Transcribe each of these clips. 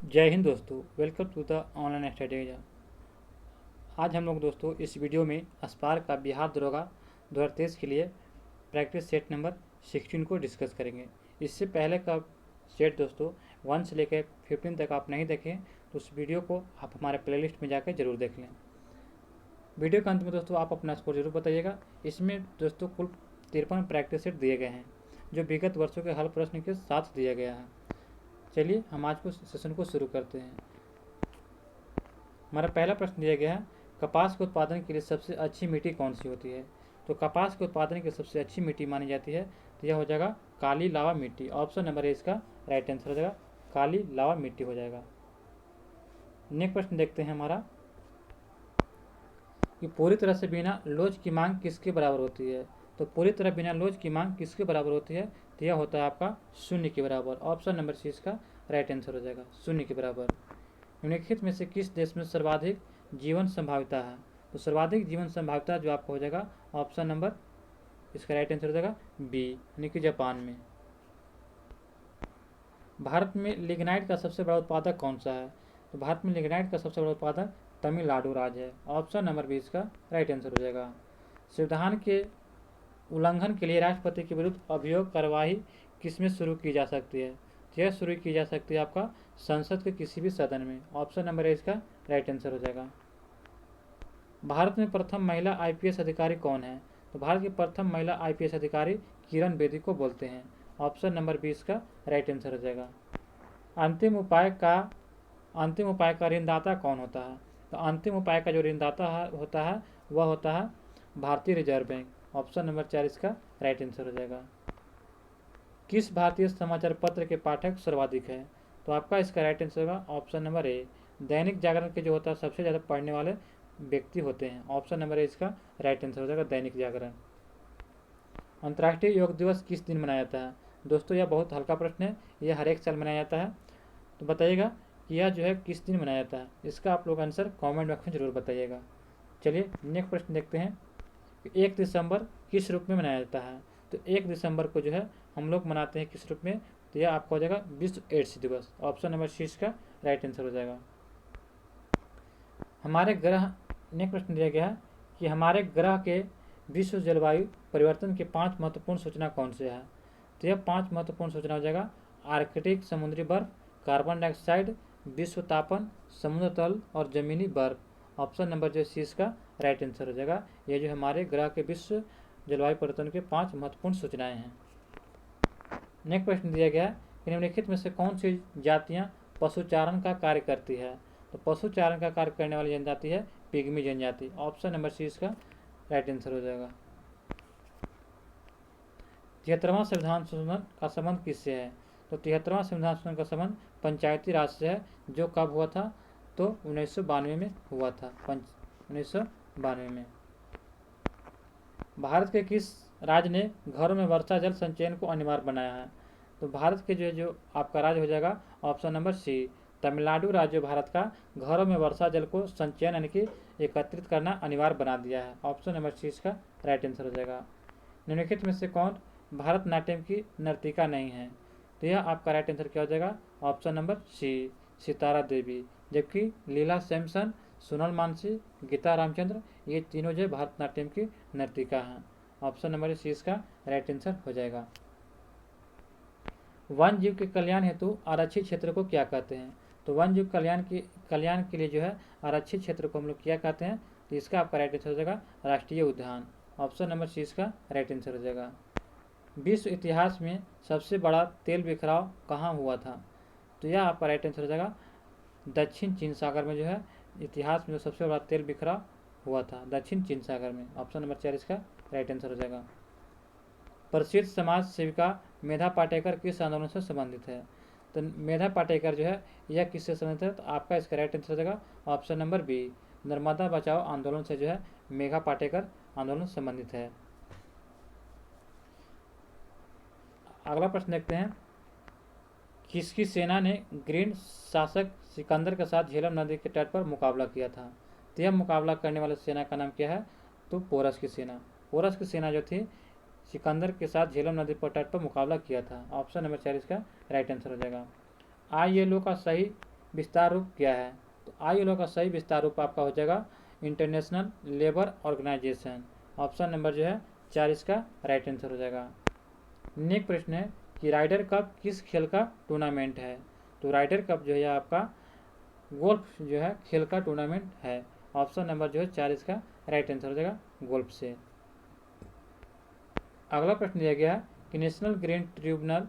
जय हिंद दोस्तों, welcome to the online study. आज हम लोग दोस्तों इस वीडियो में स्पार्क का बिहार दरोगा 2023 के लिए प्रैक्टिस सेट नंबर 16 को डिस्कस करेंगे। इससे पहले का सेट दोस्तों 1 से लेकर 15 तक आप नहीं देखें तो उस वीडियो को आप हमारे प्लेलिस्ट में जाकर जरूर देख लें। वीडियो के अंत में दोस्तों आप अपना स्कोर जरूर बताइएगा। इसमें दोस्तों कुल 53 प्रैक्टिस सेट दिए गए हैं जो विगत वर्षों के हल प्रश्न के साथ दिया गया है। चलिए हम आज को सेशन को शुरू करते हैं। हमारा पहला प्रश्न दिया गया है, कपास के उत्पादन के लिए सबसे अच्छी मिट्टी कौन सी होती है। तो कपास के उत्पादन की सबसे अच्छी मिट्टी मानी जाती है तो यह हो जाएगा काली लावा मिट्टी। ऑप्शन नंबर ए इसका राइट आंसर हो जाएगा, काली लावा मिट्टी हो जाएगा। नेक्स्ट प्रश्न देखते हैं हमारा कि पूरी तरह से बिना लोच की मांग किसके बराबर होती है। तो पूरी तरह बिना लोच की मांग किसके बराबर होती है तो यह होता है आपका शून्य के बराबर। ऑप्शन नंबर सी इसका राइट आंसर हो जाएगा, शून्य के बराबर। निम्नलिखित में से किस देश में सर्वाधिक जीवन संभाव्यता है। तो सर्वाधिक जीवन संभाव्यता जो आपका हो जाएगा ऑप्शन नंबर इसका राइट आंसर हो जाएगा बी, यानी कि जापान में। भारत में लिग्नाइट का सबसे बड़ा उत्पादक कौन सा है। तो भारत में लिग्नाइट का सबसे बड़ा उत्पादक तमिलनाडु राज्य है। ऑप्शन नंबर बी इसका राइट आंसर हो जाएगा। संविधान के उल्लंघन के लिए राष्ट्रपति के विरुद्ध अभियोग कार्यवाही किसमें शुरू की जा सकती है। तो यह शुरू की जा सकती है आपका संसद के किसी भी सदन में। ऑप्शन नंबर ए इसका राइट आंसर हो जाएगा। भारत में प्रथम महिला आईपीएस अधिकारी कौन है। तो भारत की प्रथम महिला आईपीएस अधिकारी किरण बेदी को बोलते हैं। ऑप्शन नंबर बी इसका राइट आंसर हो जाएगा। अंतिम उपाय का ऋणदाता कौन होता है। तो अंतिम उपाय का जो ऋणदाता होता है वह होता है भारतीय रिजर्व बैंक। ऑप्शन नंबर 4 इसका राइट आंसर हो जाएगा। किस भारतीय समाचार पत्र के पाठक सर्वाधिक है। तो आपका इसका राइट आंसर होगा option number A, Dainik Jagran के जो होता है सबसे ज़्यादा पढ़ने वाले व्यक्ति होते हैं। ऑप्शन नंबर ए इसका राइट आंसर हो जाएगा, दैनिक जागरण। अंतर्राष्ट्रीय योग दिवस किस दिन मनाया जाता है। दोस्तों यह बहुत हल्का प्रश्न है, यह हर एक साल मनाया जाता है। तो बताइएगा कि यह जो है किस दिन मनाया जाता है। इसका आप लोग आंसर कॉमेंट बॉक्स में जरूर बताइएगा। चलिए नेक्स्ट प्रश्न देखते हैं, 1 दिसंबर किस रूप में मनाया जाता है। तो 1 दिसंबर को जो है हम लोग मनाते हैं किस रूप में। तो यह आपका हो जाएगा विश्व एड्स दिवस। ऑप्शन नंबर सी इसका राइट आंसर हो जाएगा। हमारे ग्रह, नेक्स्ट प्रश्न दिया गया है कि हमारे ग्रह के विश्व जलवायु परिवर्तन के 5 महत्वपूर्ण सूचना कौन से है। तो यह 5 महत्वपूर्ण सूचना हो जाएगा आर्कटिक समुद्री बर्फ, कार्बन डाइऑक्साइड, विश्व तापन, समुद्र तल और जमीनी बर्फ। ऑप्शन नंबर जो सी इसका राइट आंसर हो जाएगा। ये जो हमारे ग्रह के विश्व जलवायु परिवर्तन के 5 महत्वपूर्ण सूचनाएं हैं। नेक्स्ट प्रश्न दिया गया है कि निम्नलिखित में से कौन सी जातियां पशुचारण का कार्य करती है। तो पशुचारण का कार्य करने वाली जनजाति है पिग्मी जनजाति। ऑप्शन नंबर सी इसका राइट आंसर हो जाएगा। 73वां संविधान संशोधन का संबंध किससे है। तो 73वां संविधान संशोधन का संबंध पंचायती राज से है, जो कब हुआ था तो 1992 में हुआ था। 1992 में। भारत के किस राज्य ने घरों में वर्षा जल संचयन को अनिवार्य बनाया है। तो भारत के जो आपका राज्य हो जाएगा ऑप्शन नंबर सी, तमिलनाडु राज्य भारत का घरों में वर्षा जल को संचयन यानी कि एकत्रित करना अनिवार्य बना दिया है। ऑप्शन नंबर सी इसका राइट आंसर हो जाएगा। निम्नलिखित में से कौन भारतनाट्यम की नर्तिका नहीं है। तो यह आपका राइट आंसर क्या हो जाएगा ऑप्शन नंबर सी, सितारा देवी। जबकि लीला सैमसन, सोनल मानसी, गीता रामचंद्र ये तीनों जो भारतनाट्यम की नर्तिका हैं। ऑप्शन नंबर सी इसका राइट आंसर हो जाएगा। वन जीव के कल्याण हेतु आरक्षित क्षेत्र को क्या कहते हैं। तो वन जीव कल्याण के लिए जो है आरक्षित क्षेत्र को हम लोग क्या कहते हैं। तो इसका आपका राइट आंसर हो जाएगा राष्ट्रीय उद्यान। ऑप्शन नंबर सी इसका राइट आंसर हो जाएगा। विश्व इतिहास में सबसे बड़ा तेल बिखराव कहाँ हुआ था। तो यह आपका राइट आंसर हो जाएगा दक्षिण चीन सागर में जो है इतिहास में सबसे बड़ा तेल बिखराव हुआ था दक्षिण चीन सागर में। ऑप्शन नंबर 4 इसका राइट आंसर हो जाएगा। प्रसिद्ध समाज सेविका मेधा पाटेकर किस आंदोलन से संबंधित है। तो मेधा पाटेकर जो है यह किससे संबंधित है। तो आपका इसका राइट आंसर हो जाएगा ऑप्शन नंबर बी, नर्मदा बचाओ आंदोलन से जो है मेघा पाटेकर आंदोलन संबंधित है। अगला प्रश्न देखते हैं, किसकी सेना ने ग्रीन शासक सिकंदर के साथ झेलम नदी के तट पर मुकाबला किया था। तो यह मुकाबला करने वाली सेना का नाम क्या है। तो पोरस की सेना। पोरस की सेना जो थी सिकंदर के साथ झेलम नदी पर तट पर मुकाबला किया था। ऑप्शन नंबर 4 इसका राइट आंसर हो जाएगा। ILO का सही विस्तार रूप क्या है? तो ILO का सही विस्तार रूप आपका हो जाएगा international labour organisation. Option number जो है 4 इसका राइट आंसर हो जाएगा। नेक्स्ट प्रश्न है कि राइडर कप किस खेल का टूर्नामेंट है? तो राइडर कप जो है आपका गोल्फ जो है खेल का टूर्नामेंट है। ऑप्शन नंबर जो है 4 इसका राइट आंसर हो जाएगा गोल्फ से। अगला प्रश्न दिया गया है कि नेशनल ग्रीन ट्रिब्यूनल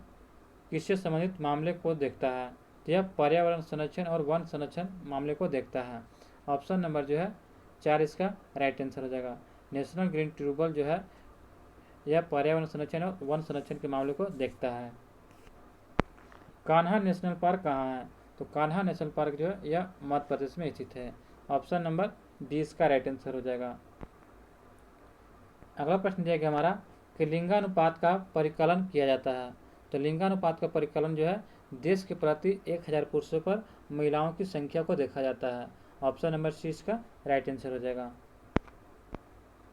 किससे संबंधित मामले को देखता है? तो यह पर्यावरण संरक्षण और वन संरक्षण मामले को देखता है। ऑप्शन नंबर जो है 4 इसका राइट आंसर हो जाएगा। नेशनल ग्रीन ट्रिब्यूनल जो है यह पर्यावरण संरक्षण और वन संरक्षण के मामले को देखता है। कान्हा नेशनल पार्क कहाँ है? तो कान्हा नेशनल पार्क जो है यह मध्य प्रदेश में स्थित है। ऑप्शन नंबर 20 का राइट आंसर हो जाएगा। अगला प्रश्न दिया गया हमारा कि लिंगानुपात का परिकलन किया जाता है। तो लिंगानुपात का परिकलन जो है देश के प्रति 1000 पुरुषों पर महिलाओं की संख्या को देखा जाता है। ऑप्शन नंबर सी इसका राइट आंसर हो जाएगा।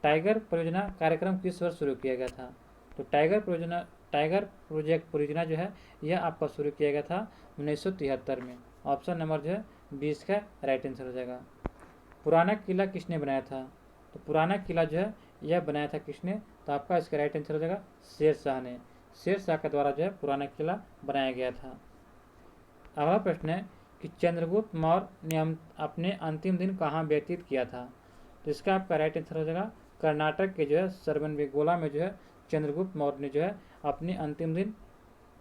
टाइगर परियोजना कार्यक्रम किस वर्ष शुरू किया गया था? तो टाइगर प्रोजेक्ट परियोजना जो है यह आपका शुरू किया गया था 1973 में। ऑप्शन नंबर जो है 20 का राइट आंसर हो जाएगा। पुराना किला किसने बनाया था? तो पुराना किला जो है यह बनाया था किसने? तो आपका इसका राइट आंसर हो जाएगा शेर शाह ने। शेर शाह के द्वारा जो है पुराना किला बनाया गया था। अगला प्रश्न है कि चंद्रगुप्त मौर्य ने अपने अंतिम दिन कहाँ व्यतीत किया था? तो इसका आपका राइट आंसर हो जाएगा कर्नाटक के जो है श्रवणबेगोला में जो है चंद्रगुप्त मौर्य ने जो है अपने अंतिम दिन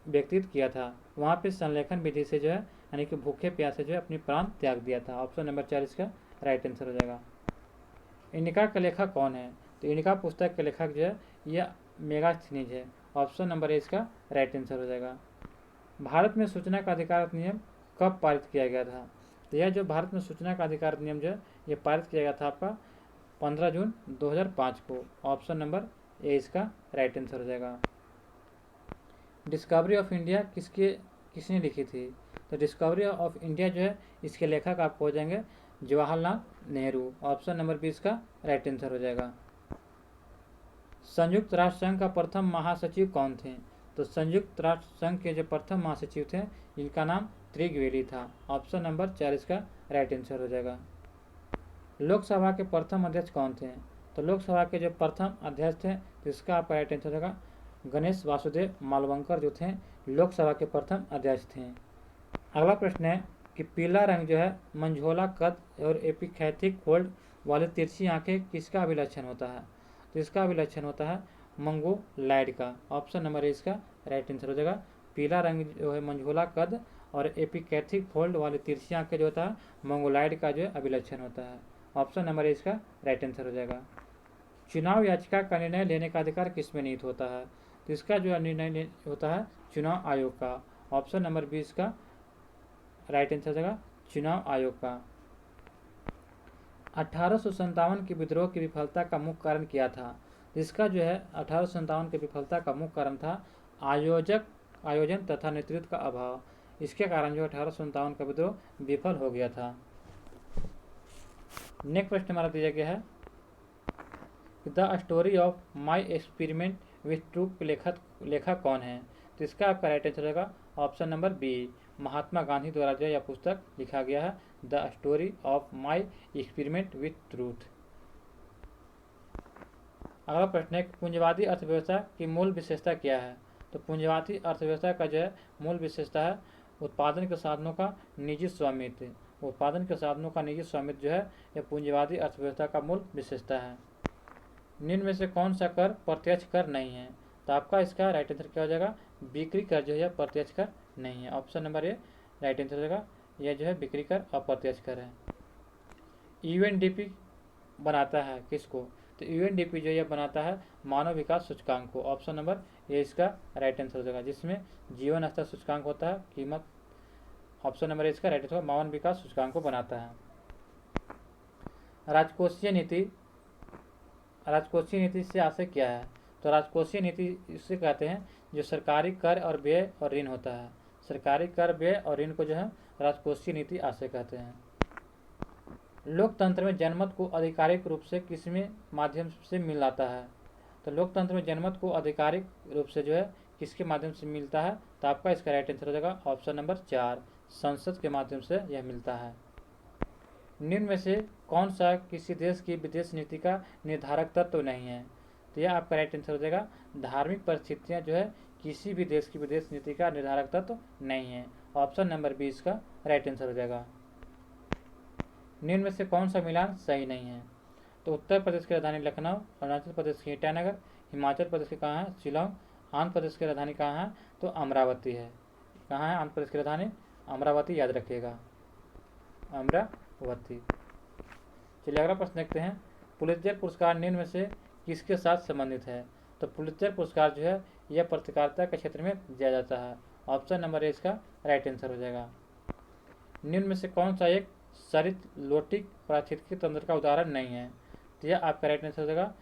व्यतीत किया था। वहाँ पे संलेखन विधि से जो है यानी कि भूखे प्यासे जो है अपनी प्राण त्याग दिया था। ऑप्शन नंबर 4 इसका राइट आंसर हो जाएगा। इनका का लेखक कौन है? तो इनका पुस्तक के लेखक जो है यह मेगास्थनीज है। ऑप्शन नंबर ए इसका राइट आंसर हो जाएगा। भारत में सूचना का अधिकार अधिनियम कब पारित किया गया था? तो यह जो भारत में सूचना का अधिकार अधिनियम जो है यह पारित किया गया था आपका 15 जून 2005 को। ऑप्शन नंबर ए इसका राइट आंसर हो जाएगा। डिस्कवरी ऑफ इंडिया किसने लिखी थी? तो डिस्कवरी ऑफ इंडिया जो है इसके लेखक आपको हो जाएंगे जवाहरलाल नेहरू। ऑप्शन नंबर 20 का राइट आंसर हो जाएगा। संयुक्त राष्ट्र संघ का प्रथम महासचिव कौन थे? तो संयुक्त राष्ट्र संघ के जो प्रथम महासचिव थे इनका नाम त्रिवेदी था। ऑप्शन नंबर 4 इसका राइट आंसर हो जाएगा। लोकसभा के प्रथम अध्यक्ष कौन थे? तो लोकसभा के जो प्रथम अध्यक्ष थे तो इसका आपका राइट आंसर होगा गणेश वासुदेव मालवंकर जो थे लोकसभा के प्रथम अध्यक्ष थे। अगला प्रश्न है कि पीला रंग जो है मंझोला कद और एपिथेटिक फोल्ड वाली तिरछी आंखें किसका अभिलक्षण होता है? तो इसका अभिलक्षण होता है मंगोलायड का। ऑप्शन नंबर ए इसका राइट आंसर हो जाएगा। पीला रंग जो है मंझोला कद और एपिथेटिक फोल्ड वाली तिरछी आंखें जो होता है मंगोलायड का जो है अभिलक्षण होता है। ऑप्शन नंबर ए इसका राइट आंसर हो जाएगा। चुनाव याचिका का निर्णय लेने का अधिकार किसमें निहित होता है? तो इसका जो निर्णय होता है चुनाव आयोग का। ऑप्शन नंबर 20 का राइट आंसर हो जाएगा चुनाव आयोग का। 1857 के विद्रोह की विफलता का मुख्य कारण क्या था? इसका जो है 1857 के विफलता का मुख्य कारण था आयोजन तथा नेतृत्व का अभाव। इसके कारण जो 1857 का विद्रोह विफल हो गया था। नेक्स्ट प्रश्न हमारा दिया गया है the story of my experiment with truth के लेखक कौन है? तो इसका आपका राइट आंसर होगा option number B. Mahatma Gandhi द्वारा जो यह पुस्तक लिखा गया है the story of my experiment with truth. अगला प्रश्न है पूंजीवादी अर्थव्यवस्था की मूल विशेषता क्या है? तो पूंजीवादी अर्थव्यवस्था का जो है मूल विशेषता है उत्पादन के साधनों का निजी स्वामित्व। उत्पादन के साधनों का निजी स्वामित्व जो है यह पूंजीवादी अर्थव्यवस्था का मूल विशेषता है। निम्न में से कौन सा कर प्रत्यक्ष कर नहीं है? तो आपका इसका राइट आंसर क्या हो जाएगा बिक्री कर जो है प्रत्यक्ष कर नहीं है। Option number A right answer हो जाएगा यह जो है बिक्री कर अप्रत्यक्ष कर है। यूएनडीपी बनाता है किसको? तो यूएनडीपी जो यह बनाता है मानव विकास सूचकांक को। ऑप्शन नंबर ए इसका राइट आंसर हो जाएगा जिसमें जीवन स्तर सूचकांक होता है कीमत। ऑप्शन नंबर ए इसका राइट आंसर मानव विकास सूचकांक को बनाता है। राजकोषीय नीति से आशय क्या है? तो राजकोषीय नीति इससे कहते हैं जो सरकारी कर और व्यय और ऋण होता है। सरकारी कर व्यय और ऋण को जो है राजकोषीय नीति आशय कहते हैं। लोकतंत्र में जनमत को आधिकारिक रूप से किसमें माध्यम से मिलाता है? तो लोकतंत्र में जनमत को आधिकारिक रूप से जो है किसके माध्यम से मिलता है? तो आपका इसका राइट आंसर हो जाएगा ऑप्शन नंबर 4 संसद के माध्यम से यह मिलता है। निम्न में से कौन सा किसी देश की विदेश नीति का निर्धारक तत्व नहीं है? तो यह आपका राइट आंसर हो जाएगा धार्मिक परिस्थितियाँ जो है किसी भी देश की विदेश नीति का निर्धारक तत्व नहीं है। ऑप्शन नंबर 20 का राइट आंसर हो जाएगा। निम्न में से कौन सा मिलान सही नहीं है? तो उत्तर प्रदेश की राजधानी लखनऊ, अरुणाचल प्रदेश की ईटानगर, हिमाचल प्रदेश की कहाँ है? शिलोंग, आंध्र प्रदेश की राजधानी कहाँ है? तो अमरावती है। कहाँ है आंध्र प्रदेश की राजधानी? अमरावती, याद रखिएगा, अमरावती। चलिए अगला प्रश्न देखते हैं। पुलित्जर पुरस्कार निम्न में से किसके साथ संबंधित है? तो पुलित्जर पुरस्कार जो है यह पत्रकारिता के क्षेत्र में दिया जाता है। ऑप्शन नंबर ए इसका राइट आंसर हो जाएगा। निम्न में से कौन सा एक सरित-लोटिक पारिस्थितिकी तंत्र का उदाहरण नहीं है? तो यह आपका राइट आंसर हो जाएगा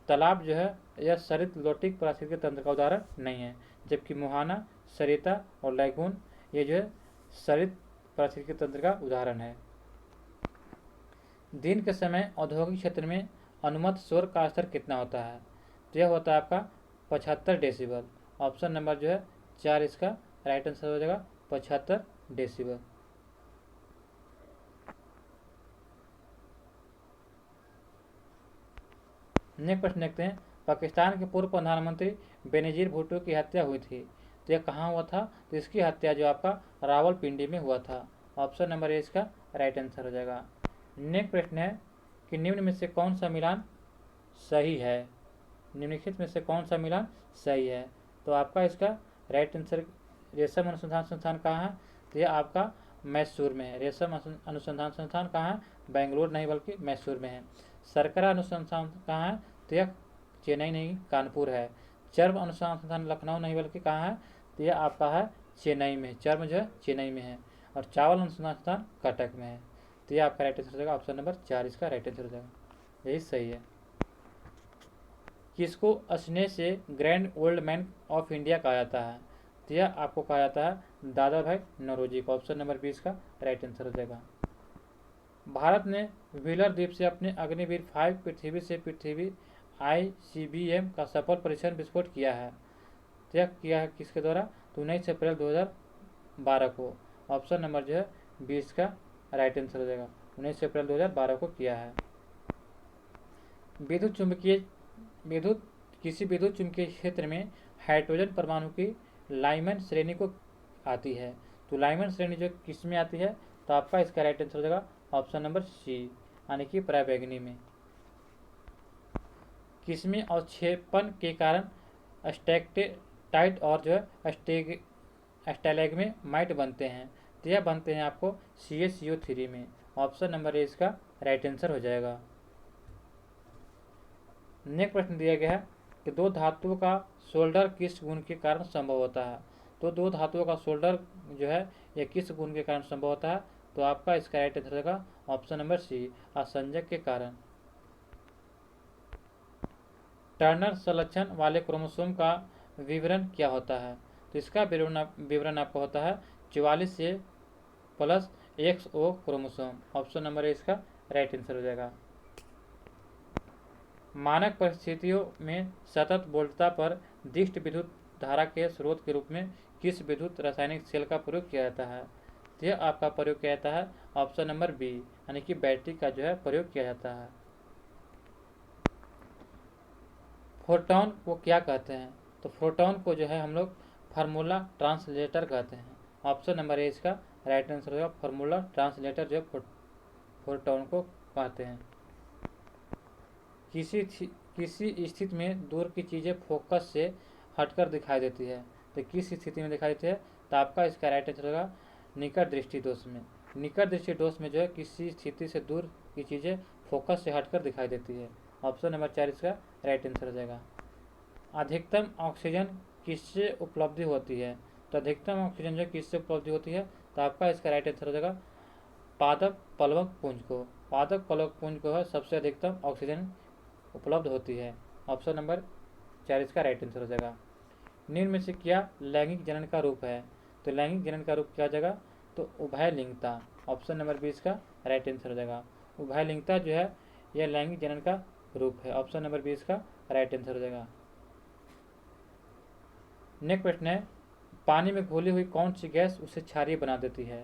तालाब जो है यह सरित-लोटिक पारिस्थितिकी तंत्र का उदाहरण नहीं है, जबकि मुहाना, सरिता और लैगून ये जो है सरित पारिस्थितिकी तंत्र का उदाहरण है। दिन के समय औद्योगिक क्षेत्र में अनुमत शोर का स्तर कितना होता है? तो यह होता है आपका 75 डेसिबल। ऑप्शन नंबर जो है 4 इसका राइट आंसर हो जाएगा 75 डेसिबल। नेक्स्ट प्रश्न देखते हैं। पाकिस्तान के पूर्व प्रधानमंत्री बेनजीर भुट्टो की हत्या हुई थी, तो यह कहाँ हुआ था? तो इसकी हत्या जो आपका रावलपिंडी में हुआ था। ऑप्शन नंबर ए इसका राइट आंसर हो जाएगा। नेक्स्ट प्रश्न है कि निम्न में से कौन सा मिलान सही है? निम्नलिखित में से कौन सा मिलान सही है? तो आपका इसका राइट आंसर रेशम अनुसंधान संस्थान कहाँ है? तो यह आपका मैसूर में है। रेशम अनुसंधान संस्थान कहाँ है? बेंगलुरु नहीं बल्कि मैसूर में है। शर्करा अनुसंधान कहाँ है? तो यह चेन्नई नहीं चर्म है। चर्म अनुसंधान संस्थान लखनऊ नहीं बल्कि कहाँ है? तो यह आपका है चेन्नई में। चर्म जो है चेन्नई में है और चावल अनुसंधान संस्थान कटक में है। तो यह आपका राइट आंसर हो जाएगा ऑप्शन नंबर 4 इसका राइट आंसर हो जाएगा, यही सही है। किसको स्नेह से grand old man of India कहा जाता है? तो यह आपको कहा जाता है दादा भाई नौरोजी को। ऑप्शन नंबर 20 का राइट आंसर हो जाएगा। भारत ने व्हीलर द्वीप से अपने अग्निवीर 5 पृथ्वी से पृथ्वी ICBM का सफल परीक्षण विस्फोट किया है। तो यह किया है किसके द्वारा? तो 19 अप्रैल 2012 को। ऑप्शन नंबर जो है 20 का राइट आंसर हो जाएगा। 19 अप्रैल 2012 को किया है। किसी विद्युत चुंबकीय क्षेत्र में हाइड्रोजन परमाणु की लाइमन श्रेणी को आती है। तो लाइमन श्रेणी जो किस में आती है? तो आपका इसका राइट आंसर हो जाएगा ऑप्शन नंबर सी यानी कि पराबैंगनी में। किसमें अवक्षेपण के कारण स्टैलेक्टाइट और जो है स्टैलेग्मेमाइट बनते हैं? तो यह बनते हैं आपको CaCO3 में। ऑप्शन नंबर ए इसका राइट आंसर हो जाएगा। नेक्स्ट प्रश्न दिया गया है कि दो धातुओं का सोल्डर किस गुण के कारण संभव होता है? तो दो धातुओं का सोल्डर जो है यह किस गुण के कारण संभव होता है? तो आपका इसका राइट आंसर होगा ऑप्शन नंबर सी असंजक के कारण। टर्नर संलक्षण वाले क्रोमोसोम का विवरण क्या होता है? तो इसका विवरण आपका होता है 44 plus XO chromosome. Option number A इसका राइट आंसर हो जाएगा। मानक परिस्थितियों में सतत वोल्टता पर दिष्ट विद्युत धारा के स्रोत के रूप में किस विद्युत रासायनिक सेल का प्रयोग किया जाता है? तो यह आपका प्रयोग किया जाता है ऑप्शन नंबर बी यानी कि बैटरी का जो है प्रयोग किया जाता है। फोटोन को क्या कहते हैं? तो फोटोन को जो है हम लोग फार्मूला ट्रांसलेटर कहते हैं। ऑप्शन नंबर ए इसका राइट आंसर होगा। फार्मूला ट्रांसलेटर जो है फोटोन को कहते हैं। किसी स्थिति में दूर की चीज़ें फोकस से हटकर दिखाई देती है, तो किस स्थिति में दिखाई देती है? तो आपका इसका राइट आंसर होगा निकट दृष्टि दोष में। निकट दृष्टि दोष में जो है किसी स्थिति से दूर की चीज़ें फोकस से हटकर दिखाई देती है। ऑप्शन नंबर 4 इसका राइट आंसर हो जाएगा। अधिकतम ऑक्सीजन किससे उपलब्धि होती है? तो अधिकतम ऑक्सीजन जो किससे उपलब्धि होती है? तो आपका इसका राइट आंसर हो जाएगा पादप प्लवक पुंज को। पादप प्लवक पुंज को है सबसे अधिकतम ऑक्सीजन उपलब्ध होती है। ऑप्शन नंबर 4 इसका राइट आंसर हो जाएगा। निम्न में से क्या लैंगिक जनन का रूप है? तो लैंगिक जनन का रूप क्या हो जाएगा? तो उभयलिंगता। ऑप्शन नंबर 20 का राइट आंसर हो जाएगा। उभयलिंगता जो है यह लैंगिक जनन का रूप है। ऑप्शन नंबर 20 का राइट आंसर हो जाएगा। नेक्स्ट प्रश्न है पानी में घुली हुई कौन सी गैस उसे क्षारीय बना देती है?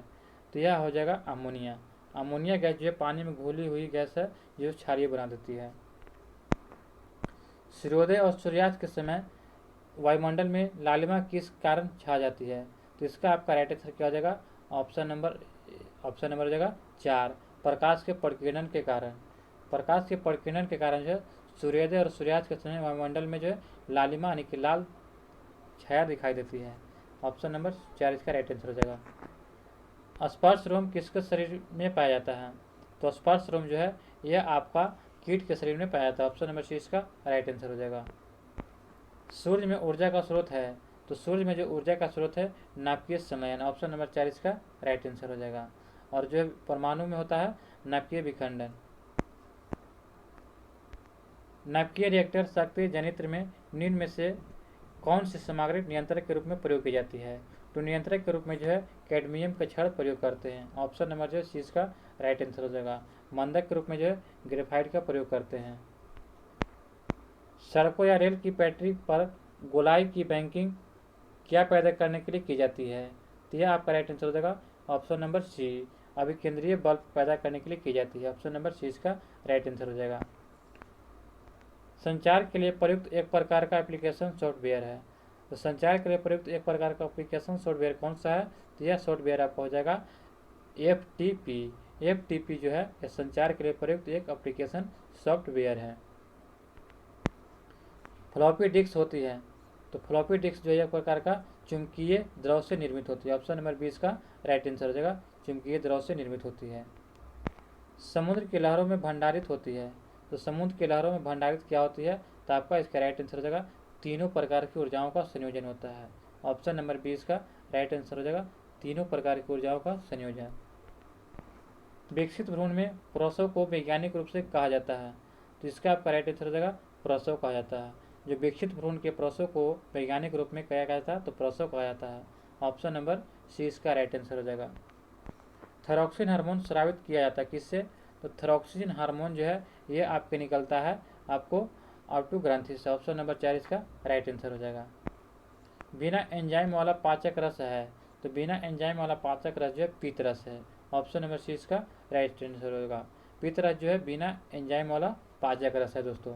तो यह हो जाएगा अमोनिया। अमोनिया गैस जो है पानी में घुली हुई गैस है जो क्षारीय बना देती है। सूर्योदय और सूर्यास्त के समय वायुमंडल में लालिमा किस कारण छा जाती है? तो इसका आपका राइट आंसर क्या हो जाएगा? ऑप्शन नंबर हो जाएगा 4, प्रकाश के प्रकीर्णन के कारण। प्रकाश के प्रकीर्णन के कारण जो है सूर्योदय और सूर्यास्त के समय वायुमंडल में जो है लालिमा यानी कि लाल छाया दिखाई देती है। ऑप्शन नंबर 4 इसका राइट आंसर हो जाएगा। स्पर्श रोम किसके शरीर में पाया जाता है? तो स्पर्श रोम जो है यह आपका कीट के शरीर में पाया जाता है। ऑप्शन नंबर 6 इसका राइट आंसर हो जाएगा। सूर्य में ऊर्जा का स्रोत है, तो सूर्य में जो ऊर्जा का स्रोत है नाभिकीय संलयन। ऑप्शन नंबर 4 इसका राइट आंसर हो जाएगा। और जो परमाणु में होता है नाभिकीय विखंडन। नाभिकीय रिएक्टर शक्ति जनित्र में निम्न में से कौन सी सामग्री नियंत्रक के रूप में प्रयोग की जाती है? तो नियंत्रक के रूप में जो है कैडमियम का छड़ प्रयोग करते हैं। ऑप्शन नंबर जो है सी इसका राइट आंसर हो जाएगा। मंदक के रूप में जो है ग्रेफाइट का प्रयोग करते हैं। सड़कों या रेल की पटरी पर गोलाई की बैंकिंग क्या पैदा करने के लिए की जाती है? तो यह आपका राइट आंसर हो जाएगा। ऑप्शन नंबर सी, अभिकेंद्रीय बल्ब पैदा करने के लिए की जाती है। ऑप्शन नंबर सी इसका राइट आंसर हो जाएगा। संचार के लिए प्रयुक्त एक प्रकार का एप्लीकेशन सॉफ्टवेयर है, तो संचार के लिए प्रयुक्त एक प्रकार का एप्लीकेशन सॉफ्टवेयर कौन सा है? तो यह सॉफ्टवेयर आपका हो जाएगा FTP। FTP जो है यह संचार के लिए प्रयुक्त एक एप्लीकेशन सॉफ्टवेयर है। फ्लॉपी डिस्क होती है, तो फ्लॉपी डिस्क जो है एक प्रकार का चुंबकीय द्रव से निर्मित होती है। ऑप्शन नंबर 20 का राइट आंसर हो जाएगा, चुंबकीय द्रव से निर्मित होती है। समुद्र की लहरों में भंडारित होती है, तो समुद्र की लहरों में भंडारित क्या होती है? तो आपका इसका राइट आंसर हो जाएगा तीनों प्रकार की ऊर्जाओं का संयोजन होता है। ऑप्शन नंबर 20 का राइट आंसर हो जाएगा तीनों प्रकार की ऊर्जाओं का संयोजन। विकसित भ्रूण में प्रसव को वैज्ञानिक रूप से कहा जाता है, तो इसका आपका राइट आंसर हो जाएगा प्रसव कहा जाता है। जो विकसित भ्रूण के प्रसव को वैज्ञानिक रूप में कहा जाता है तो प्रसव कहा जाता है। ऑप्शन नंबर सी इसका राइट आंसर हो जाएगा। थायरॉक्सिन हार्मोन स्रावित किया जाता है किससे? तो थायरॉक्सिन हार्मोन जो है ये आपके निकलता है आपको ऑप्टो ग्रंथि से। ऑप्शन नंबर 4 इसका राइट आंसर हो जाएगा। बिना एंजाइम वाला पाचक रस है, तो बिना एंजाइम वाला पाचक रस जो है पीत रस है। ऑप्शन नंबर सी इसका राइट आंसर होगा। पीत रस जो है बिना एंजाइम वाला पाचक रस है दोस्तों।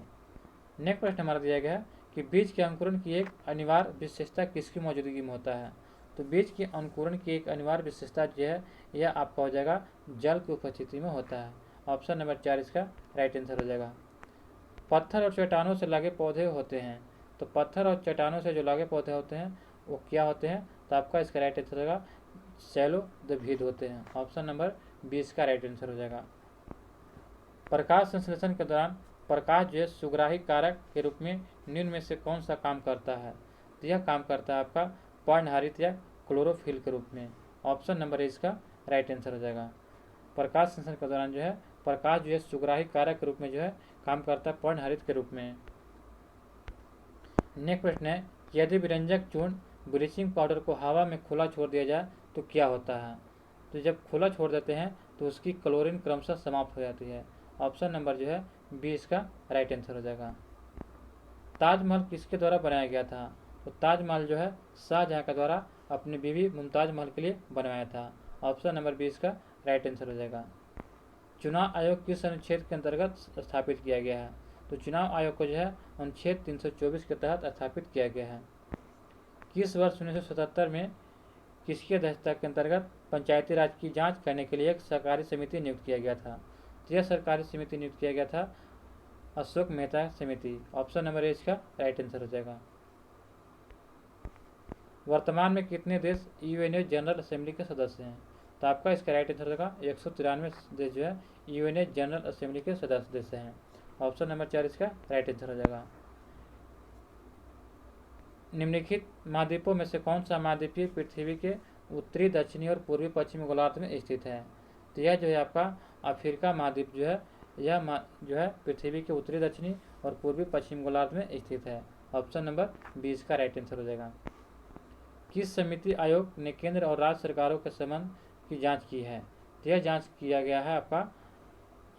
नेक्स्ट प्रश्न हमारा दिया गया है कि बीज के अंकुरण की एक अनिवार्य विशेषता किसकी मौजूदगी में होता है? तो बीज के अंकुरण की एक अनिवार्य विशेषता जो है यह आपका हो जाएगा जल की उपस्थिति में होता है। ऑप्शन नंबर 4 इसका राइट आंसर हो जाएगा। पत्थर और चट्टानों से लगे पौधे होते हैं, तो पत्थर और चट्टानों से जो लगे पौधे होते हैं वो क्या होते हैं? तो आपका इसका राइट आंसर होगा शैलो द्रवित होते हैं। ऑप्शन नंबर 20 का राइट आंसर हो जाएगा। प्रकाश संश्लेषण के दौरान प्रकाश जो है सुग्राही कारक के रूप में निम्न में से कौन सा काम करता है? तो यह काम करता है आपका पर्णहरित या क्लोरोफिल के रूप में। ऑप्शन नंबर इसका राइट आंसर हो जाएगा। प्रकाश संश्लेषण के दौरान जो है प्रकाश जो है सुग्राही कारक के रूप में जो है काम करता है पर्णहरित के रूप में। नेक्स्ट प्रश्न है यदि विरंजक चूर्ण ब्लीचिंग पाउडर को हवा में खुला छोड़ दिया जाए तो क्या होता है? तो जब खुला छोड़ देते हैं तो उसकी क्लोरीन क्रमशः समाप्त हो जाती है। ऑप्शन नंबर जो है 20 का राइट आंसर हो जाएगा। ताजमहल किसके द्वारा बनाया गया था? तो ताजमहल जो है शाहजहां के द्वारा अपनी बीवी मुमताज महल के लिए बनवाया था। ऑप्शन नंबर 20 का राइट आंसर हो जाएगा। चुनाव आयोग किस अनुच्छेद के अंतर्गत स्थापित किया गया है? तो चुनाव आयोग को जो है अनुच्छेद 324 के तहत स्थापित किया गया है। किस वर्ष 1977 में किसकी अध्यक्षता के अंतर्गत पंचायती राज की जांच करने के लिए एक सरकारी समिति नियुक्त किया गया था? तो यह सरकारी समिति नियुक्त किया गया था अशोक मेहता समिति। ऑप्शन नंबर इसका राइट आंसर हो जाएगा। वर्तमान में कितने देश यूएनए जनरल असेंबली के सदस्य हैं? तो आपका इसका राइट आंसर होगा 193 देश जो है यूएनए जनरल असेंबली के सदस्य देश हैं। ऑप्शन नंबर 4 इसका राइट आंसर हो जाएगा। निम्नलिखित महाद्वीपों में से कौन सा महाद्वीपीय पृथ्वी के उत्तरी दक्षिणी और पूर्वी पश्चिमी गोलार्ध में स्थित है? तो यह जो है आपका अफ्रीका महाद्वीप जो है यह जो है पृथ्वी के उत्तरी दक्षिणी और पूर्वी पश्चिमी गोलार्ध में स्थित है। ऑप्शन नंबर 20 का राइट आंसर हो जाएगा। किस समिति आयोग ने केंद्र और राज्य सरकारों के संबंध की जांच की है? तो यह जांच किया गया है आपका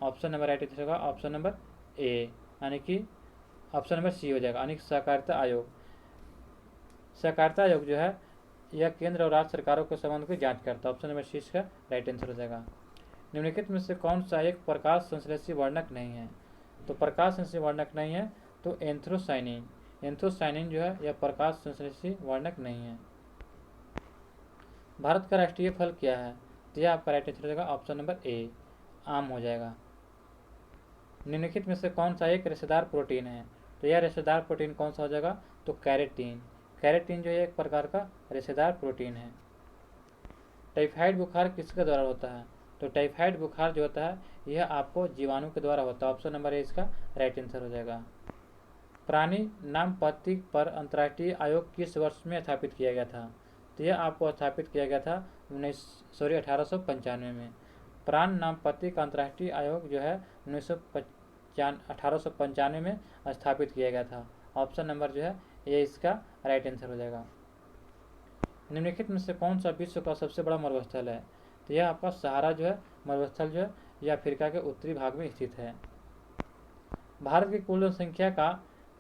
ऑप्शन नंबर राइट आंसर होगा ऑप्शन नंबर ए यानी कि ऑप्शन नंबर सी हो जाएगा यानी सहकारिता आयोग। सहकारिता आयोग जो है यह केंद्र और राज्य सरकारों के संबंध की जांच करता है। ऑप्शन नंबर सी इसका राइट आंसर हो जाएगा। निम्नलिखित में से कौन सा एक प्रकाश संश्लेषी वर्णक नहीं है? तो प्रकाश संश्लेषी वर्णक नहीं है तो एंथ्रोसाइनिन। एंथ्रोसाइनिन जो है यह प्रकाश संश्लेषी वर्णक नहीं है। भारत का राष्ट्रीय फल क्या है? तो यह आपका राइट आंसर हो जाएगा ऑप्शन नंबर ए आम हो जाएगा। निम्नलिखित में से कौन सा एक रेशेदार प्रोटीन है? तो यह रेशेदार प्रोटीन कौन सा हो जाएगा? तो कैरेटीन। कैरेटीन जो है एक प्रकार का रेशेदार प्रोटीन है। टाइफाइड बुखार किसके द्वारा होता है? तो टाइफाइड बुखार जो होता है यह आपको जीवाणु के द्वारा होता है। ऑप्शन नंबर ए इसका राइट आंसर हो जाएगा। प्राणी नाम प्रतीक पर अंतर्राष्ट्रीय आयोग किस वर्ष में स्थापित किया गया था? तो यह आपको स्थापित किया गया था 1895 में। प्राण नाम प्रतीक अंतर्राष्ट्रीय आयोग जो है 1895 में स्थापित किया गया था। ऑप्शन नंबर जो है ये इसका राइट आंसर हो जाएगा। निम्नलिखित में से कौन सा विश्व का सबसे बड़ा मरुस्थल है? तो यह आपका सहारा जो है मरुस्थल जो है यह अफ्रीका के उत्तरी भाग में स्थित है। भारत की कुल जनसंख्या का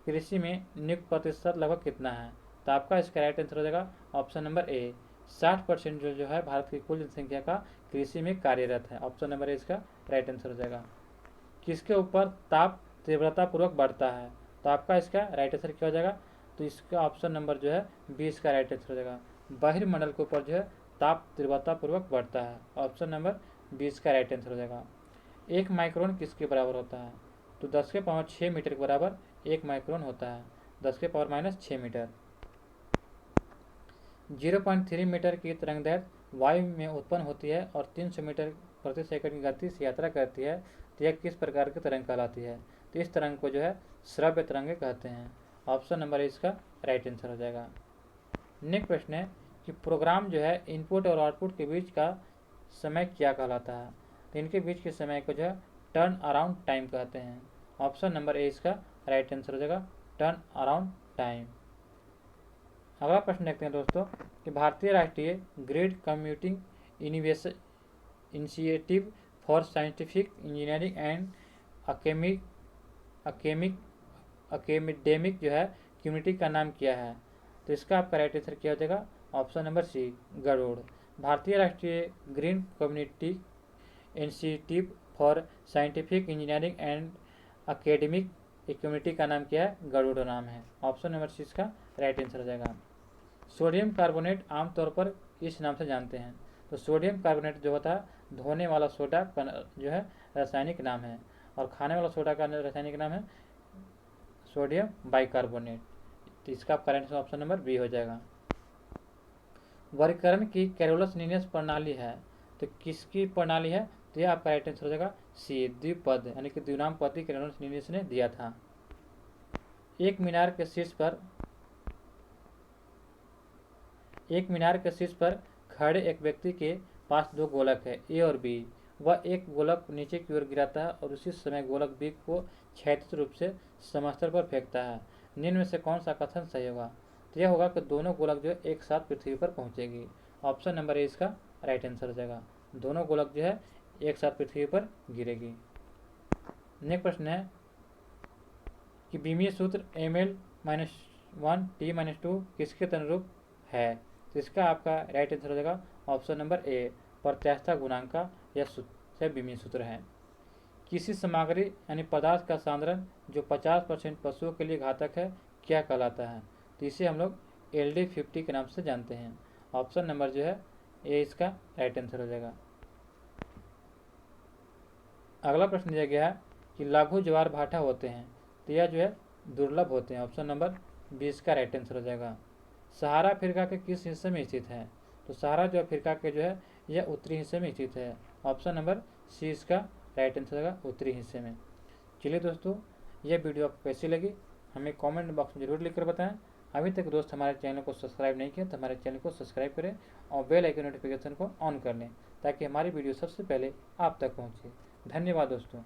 कृषि में नियुक्त प्रतिशत लगभग कितना है? तो आपका इसका राइट आंसर हो जाएगा ऑप्शन नंबर ए 60% जो है भारत की कुल जनसंख्या का कृषि में कार्यरत है। ऑप्शन नंबर ए इसका राइट आंसर हो जाएगा। किसके ऊपर ताप तीव्रता पूर्वक बढ़ता है? तो आपका इसका राइट आंसर क्या हो जाएगा? तो इसका ऑप्शन नंबर जो है बी इसका राइट आंसर हो जाएगा। बहिर्मंडल के ऊपर जो है ताप तीव्रता पूर्वक बढ़ता है। ऑप्शन नंबर बी इसका राइट आंसर हो जाएगा। 1 माइक्रोन किसके बराबर होता है? तो 10 के पावर 6 मीटर के बराबर 1 माइक्रोन होता है। 10 के पावर -6 मीटर। 0.3 मीटर की तरंगदैर्घ्य वायु में उत्पन्न होती है और 300 मीटर प्रति सेकंड की गति से यात्रा करती है, तो यह किस प्रकार की तरंग कहलाती है? तो इस तरंग को जो है श्रव्य तरंगे कहते हैं। ऑप्शन नंबर इसका राइट आंसर हो जाएगा। नेक्स्ट प्रश्न है कि प्रोग्राम जो है इनपुट और आउटपुट के बीच का समय क्या कहलाता है? तो इनके बीच के समय को जो है टर्न अराउंड टाइम कहते हैं। ऑप्शन नंबर ए इसका राइट आंसर हो जाएगा टर्न अराउंड टाइम। अगला प्रश्न देखते हैं दोस्तों कि भारतीय राष्ट्रीय grid computing initiative for scientific engineering and academic जो है कम्युनिटी का नाम क्या है? तो इसका आपका राइट आंसर क्या हो जाएगा? Option number C Garuda. भारतीय राष्ट्रीय green community institute for scientific engineering and academic community का नाम क्या है? गरुड़ नाम है। ऑप्शन नंबर सी इसका राइट आंसर हो जाएगा। सोडियम कार्बोनेट आमतौर पर इस नाम से जानते हैं। तो सोडियम कार्बोनेट जो होता है धोने वाला सोडा का जो है रासायनिक नाम है, और खाने वाला सोडा का रासायनिक नाम है सोडियम बाइकार्बोनेट। तो इसका करेक्ट ऑप्शन नंबर बी हो जाएगा। वर्गीकरण की कैरोलस लीनियस प्रणाली है, तो किसकी प्रणाली है? तो यह आपका राइट आंसर हो जाएगा सी द्विपद यानी कि द्विनाम पद्धति कैरोलस लीनियस ने दिया था। एक मीनार के शीर्ष पर खड़े एक व्यक्ति के पास 2 गोलक है ए और बी। वह एक गोलक नीचे की ओर गिराता है और उसी समय गोलक बी को क्षैतिज रूप से समस्तर पर फेंकता है। निम्न में से कौन सा कथन सही होगा? तो यह होगा कि दोनों गोलक जो है एक साथ पृथ्वी पर पहुंचेगी। ऑप्शन नंबर ए इसका राइट आंसर हो जाएगा। दोनों गोलक जो है एक साथ पृथ्वी पर गिरेगी। नेक्स्ट प्रश्न है कि बीमीय सूत्र ml-1 t-2 किसके अनुरूप है? तो इसका आपका राइट आंसर हो जाएगा ऑप्शन नंबर ए प्रत्यास्थता गुणांक का यह सूत्र बीमीय सूत्र है। किसी सामग्री यानी पदार्थ का सांद्रण जो 50% पशुओं के लिए घातक है क्या कहलाता है? तो इसे हम लोग LD50 के नाम से जानते हैं। ऑप्शन नंबर जो है ए इसका राइट आंसर हो जाएगा। अगला प्रश्न दिया गया है कि लघु ज्वार भाटा होते हैं, तो यह जो है दुर्लभ होते हैं। ऑप्शन नंबर बी इसका राइट आंसर हो जाएगा। सहारा अफ्रीका के किस हिस्से में स्थित है? तो सहारा जो अफ्रीका के जो है यह उत्तरी हिस्से में स्थित है। ऑप्शन नंबर सी इसका राइट आंसर होगा उत्तरी हिस्से में। चलिए दोस्तों, यह वीडियो आपको कैसी लगी हमें कमेंट बॉक्स में जरूर लिखकर बताएं। अभी तक दोस्त हमारे चैनल को सब्सक्राइब नहीं किया तो हमारे चैनल को सब्सक्राइब करें और बेल आइकन नोटिफिकेशन को ऑन कर लें ताकि हमारी वीडियो सबसे पहले आप तक पहुँचे। धन्यवाद दोस्तों।